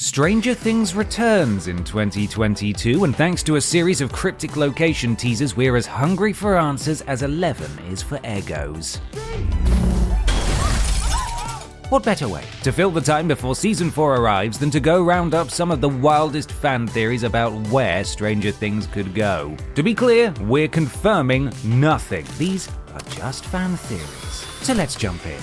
Stranger Things returns in 2022, and thanks to a series of cryptic location teasers, we're as hungry for answers as Eleven is for Eggos. What better way to fill the time before Season 4 arrives than to go round up some of the wildest fan theories about where Stranger Things could go? To be clear, we're confirming nothing. These are just fan theories. So let's jump in.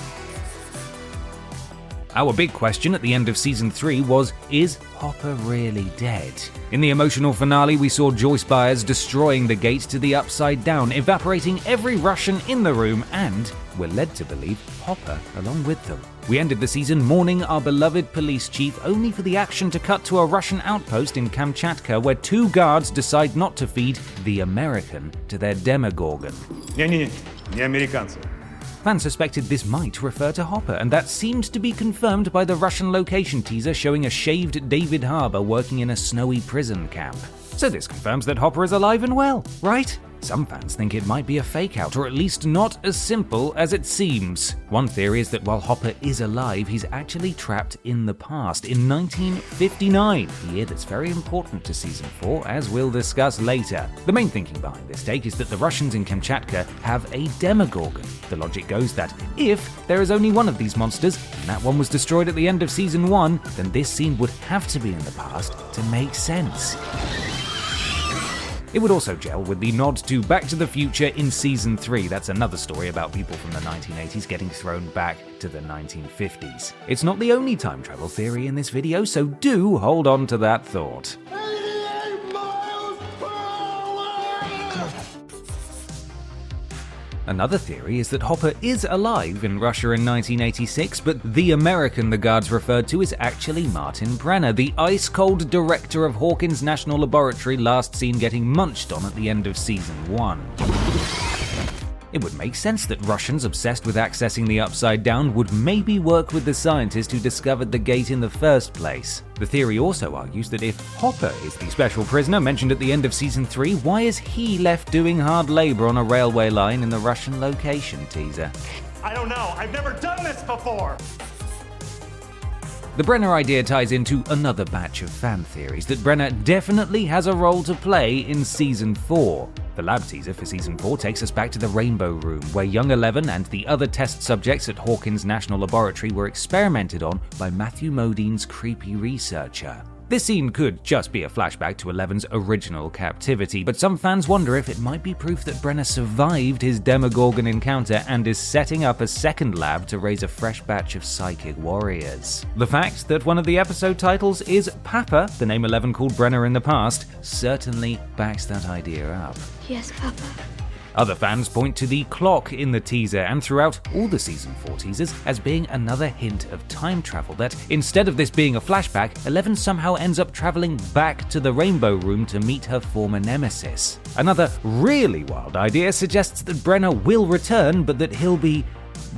Our big question at the end of Season 3 was, is Hopper really dead? In the emotional finale, we saw Joyce Byers destroying the gate to the Upside Down, evaporating every Russian in the room, and we're led to believe Hopper along with them. We ended the season mourning our beloved police chief, only for the action to cut to a Russian outpost in Kamchatka where two guards decide not to feed the American to their Demogorgon. Не американцы. Fans suspected this might refer to Hopper, and that seemed to be confirmed by the Russian location teaser showing a shaved David Harbour working in a snowy prison camp. So this confirms that Hopper is alive and well, right? Some fans think it might be a fake-out, or at least not as simple as it seems. One theory is that while Hopper is alive, he's actually trapped in the past, in 1959, a year that's very important to Season 4, as we'll discuss later. The main thinking behind this take is that the Russians in Kamchatka have a Demogorgon. The logic goes that if there is only one of these monsters, and that one was destroyed at the end of Season 1, then this scene would have to be in the past to make sense. It would also gel with the nod to Back to the Future in Season 3. That's another story about people from the 1980s getting thrown back to the 1950s. It's not the only time travel theory in this video, so do hold on to that thought. Another theory is that Hopper is alive in Russia in 1986, but the American the guards referred to is actually Martin Brenner, the ice-cold director of Hawkins National Laboratory last seen getting munched on at the end of Season 1. It would make sense that Russians obsessed with accessing the Upside Down would maybe work with the scientist who discovered the gate in the first place. The theory also argues that if Hopper is the special prisoner mentioned at the end of Season 3, why is he left doing hard labor on a railway line in the Russian location teaser? I don't know. I've never done this before. The Brenner idea ties into another batch of fan theories that Brenner definitely has a role to play in Season 4. The lab teaser for Season 4 takes us back to the Rainbow Room, where young Eleven and the other test subjects at Hawkins National Laboratory were experimented on by Matthew Modine's creepy researcher. This scene could just be a flashback to Eleven's original captivity, but some fans wonder if it might be proof that Brenner survived his Demogorgon encounter and is setting up a second lab to raise a fresh batch of psychic warriors. The fact that one of the episode titles is Papa, the name Eleven called Brenner in the past, certainly backs that idea up. Yes, Papa. Other fans point to the clock in the teaser and throughout all the Season 4 teasers as being another hint of time travel, that instead of this being a flashback, Eleven somehow ends up traveling back to the Rainbow Room to meet her former nemesis. Another really wild idea suggests that Brenner will return, but that he'll be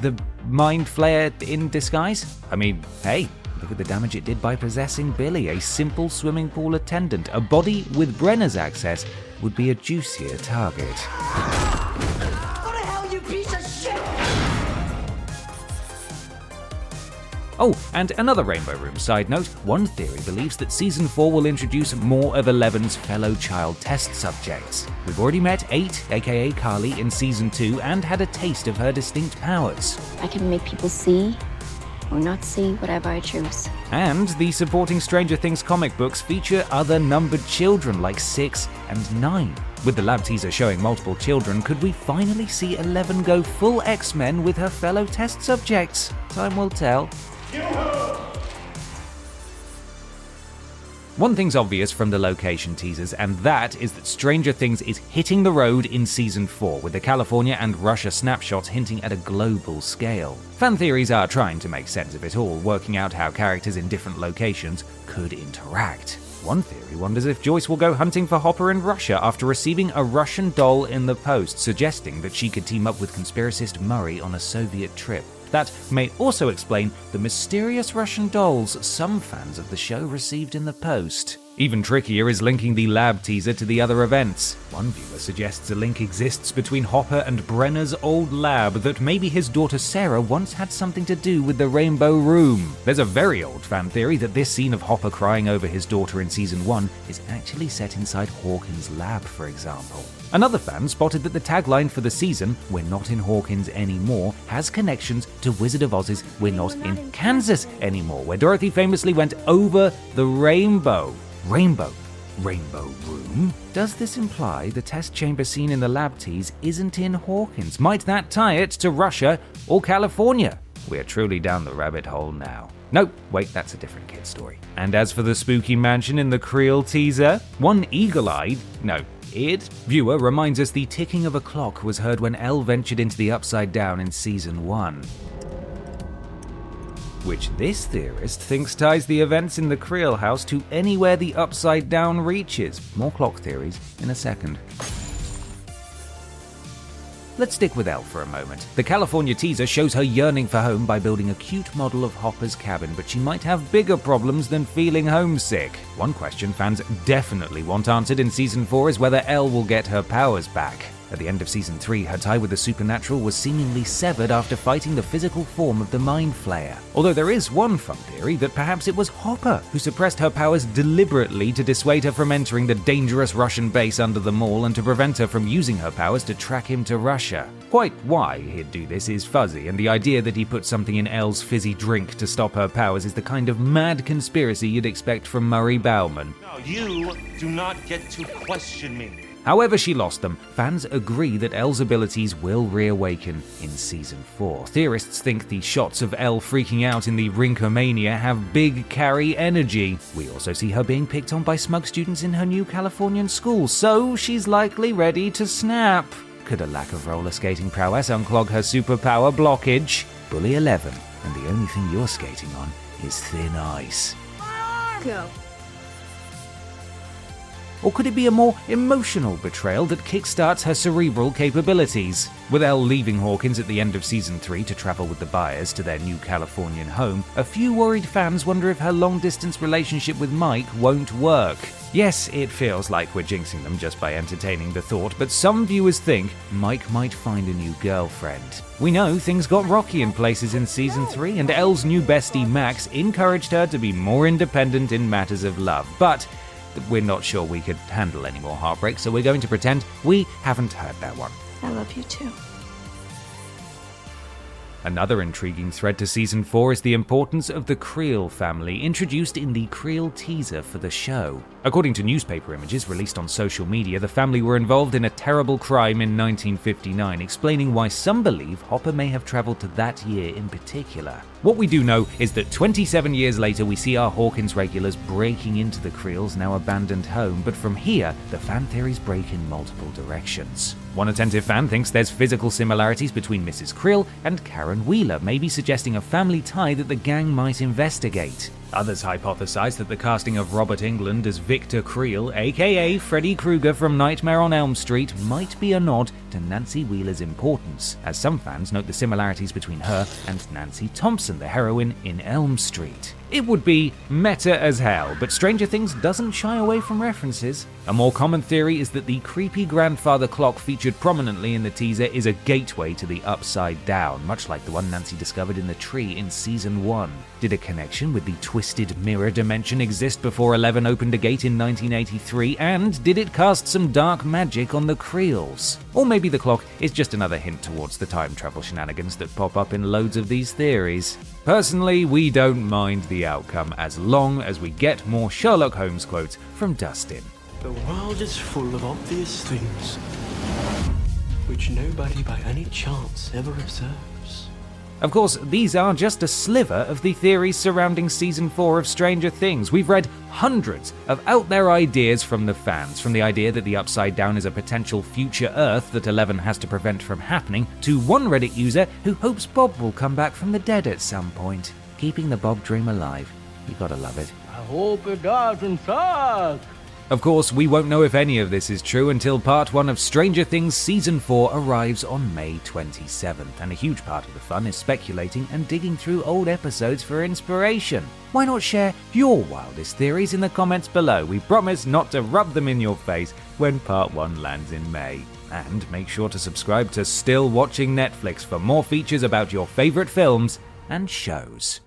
the Mind Flayer in disguise. I mean, hey, look at the damage it did by possessing Billy, a simple swimming pool attendant. A body with Brenner's access would be a juicier target. What the hell, you piece of shit! Oh, and another Rainbow Room side note, one theory believes that Season 4 will introduce more of Eleven's fellow child test subjects. We've already met 8, aka Carly, in Season 2 and had a taste of her distinct powers. I can make people see or not see whatever I choose. And the supporting Stranger Things comic books feature other numbered children like 6 and 9. With the lab teaser showing multiple children, could we finally see Eleven go full X-Men with her fellow test subjects? Time will tell. One thing's obvious from the location teasers, and that is that Stranger Things is hitting the road in Season 4, with the California and Russia snapshots hinting at a global scale. Fan theories are trying to make sense of it all, working out how characters in different locations could interact. One theory wonders if Joyce will go hunting for Hopper in Russia after receiving a Russian doll in the post, suggesting that she could team up with conspiracist Murray on a Soviet trip. That may also explain the mysterious Russian dolls some fans of the show received in the post. Even trickier is linking the lab teaser to the other events. One viewer suggests a link exists between Hopper and Brenner's old lab, that maybe his daughter Sarah once had something to do with the Rainbow Room. There's a very old fan theory that this scene of Hopper crying over his daughter in Season 1 is actually set inside Hawkins' lab, for example. Another fan spotted that the tagline for the season, "We're not in Hawkins anymore," has connections to Wizard of Oz's "We're not in Kansas anymore," where Dorothy famously went over the rainbow. Rainbow Room? Does this imply the test chamber scene in the lab tease isn't in Hawkins? Might that tie it to Russia or California? We're truly down the rabbit hole now. No, wait, that's a different kid story. And as for the spooky mansion in the Creel teaser, one eagle-eyed viewer reminds us the ticking of a clock was heard when Elle ventured into the Upside Down in Season 1. Which this theorist thinks ties the events in the Creel house to anywhere the Upside Down reaches. More clock theories in a second. Let's stick with Elle for a moment. The California teaser shows her yearning for home by building a cute model of Hopper's cabin, but she might have bigger problems than feeling homesick. One question fans definitely want answered in Season 4 is whether Elle will get her powers back. At the end of Season 3, her tie with the supernatural was seemingly severed after fighting the physical form of the Mind Flayer. Although there is one fun theory that perhaps it was Hopper who suppressed her powers deliberately to dissuade her from entering the dangerous Russian base under the mall and to prevent her from using her powers to track him to Russia. Quite why he'd do this is fuzzy, and the idea that he put something in Elle's fizzy drink to stop her powers is the kind of mad conspiracy you'd expect from Murray Bauman. No, you do not get to question me. However she lost them, fans agree that Elle's abilities will reawaken in Season 4. Theorists think the shots of Elle freaking out in the Rinkomania have big Carrie energy. We also see her being picked on by smug students in her new Californian school, so she's likely ready to snap. Could a lack of roller skating prowess unclog her superpower blockage? Bully 11, and the only thing you're skating on is thin ice. Go. Or could it be a more emotional betrayal that kickstarts her cerebral capabilities? With Elle leaving Hawkins at the end of Season 3 to travel with the Byers to their new Californian home, a few worried fans wonder if her long-distance relationship with Mike won't work. Yes, it feels like we're jinxing them just by entertaining the thought, but some viewers think Mike might find a new girlfriend. We know things got rocky in places in Season 3, and Elle's new bestie Max encouraged her to be more independent in matters of love, but we're not sure we could handle any more heartbreak, so we're going to pretend we haven't heard that one. I love you too. Another intriguing thread to Season 4 is the importance of the Creel family, introduced in the Creel teaser for the show. According to newspaper images released on social media, the family were involved in a terrible crime in 1959, explaining why some believe Hopper may have traveled to that year in particular. What we do know is that 27 years later we see our Hawkins regulars breaking into the Creel's now abandoned home, but from here, the fan theories break in multiple directions. One attentive fan thinks there's physical similarities between Mrs. Creel and Karen Wheeler, maybe suggesting a family tie that the gang might investigate. Others hypothesize that the casting of Robert Englund as Victor Creel, aka Freddy Krueger from Nightmare on Elm Street, might be a nod to Nancy Wheeler's importance, as some fans note the similarities between her and Nancy Thompson, the heroine in Elm Street. It would be meta as hell, but Stranger Things doesn't shy away from references. A more common theory is that the creepy grandfather clock featured prominently in the teaser is a gateway to the Upside Down, much like the one Nancy discovered in the tree in Season 1. Did a connection with the twisted mirror dimension exist before 11 opened a gate in 1983, and did it cast some dark magic on the Creels? Or maybe the clock is just another hint towards the time travel shenanigans that pop up in loads of these theories. Personally, we don't mind the outcome as long as we get more Sherlock Holmes quotes from Dustin. The world is full of obvious things which nobody by any chance ever observes. Of course, these are just a sliver of the theories surrounding Season 4 of Stranger Things. We've read hundreds of out-there ideas from the fans, from the idea that the Upside Down is a potential future Earth that 11 has to prevent from happening, to one Reddit user who hopes Bob will come back from the dead at some point. Keeping the Bob dream alive. You gotta love it. I hope it doesn't suck. Of course, we won't know if any of this is true until part 1 of Stranger Things Season 4 arrives on May 27th, and a huge part of the fun is speculating and digging through old episodes for inspiration. Why not share your wildest theories in the comments below? We promise not to rub them in your face when part 1 lands in May. And make sure to subscribe to Still Watching Netflix for more features about your favorite films and shows.